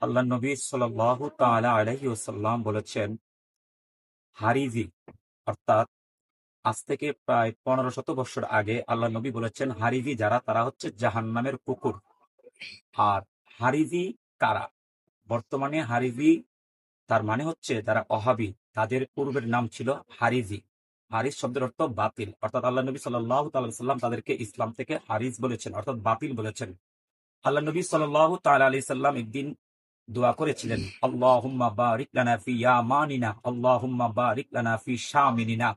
আল্লাহ নবী সাল্লাল্লাহু তাআলা আলাইহি ওয়াসাল্লাম বলেছেন, হারিজি অর্থাৎ আজ থেকে প্রায় 1500 বছর আগে আল্লাহ নবী বলেছেন, হারিজি যারা তারা হচ্ছে জাহান্নামের কুকুর। আর হারিজি কারা? বর্তমানে হারিজি তার মানে হচ্ছে যারা ওহাবী, তাদের পূর্বের নাম ছিল হারিজি। হারিজ শব্দের অর্থ বাতিল, অর্থাৎ আল্লাহ নবী সাল্লাল্লাহু তাআলা সাল্লাম তাদেরকে ইসলাম থেকে হারিজ বলেছেন, অর্থাৎ বাতিল বলেছেন। আল্লাহ নবী সাল্লাল্লাহু তাআলা আলাইহি সাল্লাম একদিন দোয়া করেছিলেন, আল্লাহুম্মা বারিক লানা ফি ইয়ামানিনা, আল্লাহুম্মা বারিক লানা ফি শামিনিনা।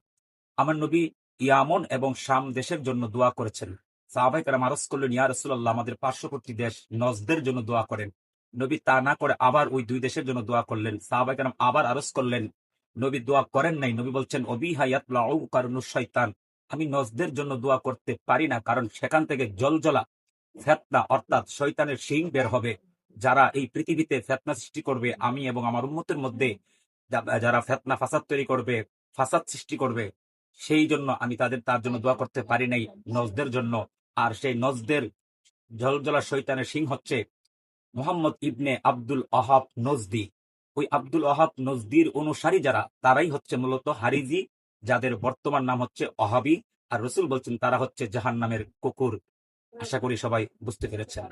আমার নবী ইয়ামন এবং শাম দেশের জন্য দোয়া করেছেন। সাহাবায়ে কেরাম আরজ করলেন, ইয়া রাসূলুল্লাহ, আমাদের পার্শ্ববর্তী দেশ নজদের জন্য দোয়া করেন। নবী তা না করে আবার ওই দুই দেশের জন্য দোয়া করলেন। সাহাবায়ে কেরাম আবার আরজ করলেন, নবী দোয়া করেন নাই। নবী বলছেন, অবিহা ইয়াতলাউ কারনুশ শয়তান, আমি নজদের জন্য দোয়া করতে পারি না, কারণ সেখান থেকে জলজলা ফেতনা অর্থাৎ শয়তানের শিং বের হবে। যারা এই পৃথিবীতে ফেতনা সৃষ্টি করবে, আমি এবং আমার উম্মতের মধ্যে যারা ফেতনা ফাসাদ তৈরি করবে, ফাসাদ সৃষ্টি করবে, সেই জন্য আমি তার জন্য দোয়া করতে পারি নাই, নজদের জন্য। আর সেই নজদের জলজলা শয়তানের সিং হচ্ছে মুহাম্মদ ইবনে আব্দুল ওহাব নজদি। ওই আব্দুল ওহাব নজদির অনুসারী যারা, তারাই হচ্ছে মূলত হারিজি, যাদের বর্তমান নাম হচ্ছে ওহাবী। আর রসুল বলছেন তারা হচ্ছে জাহান্নামের কুকুর। আশা করি সবাই বুঝতে পেরেছেন।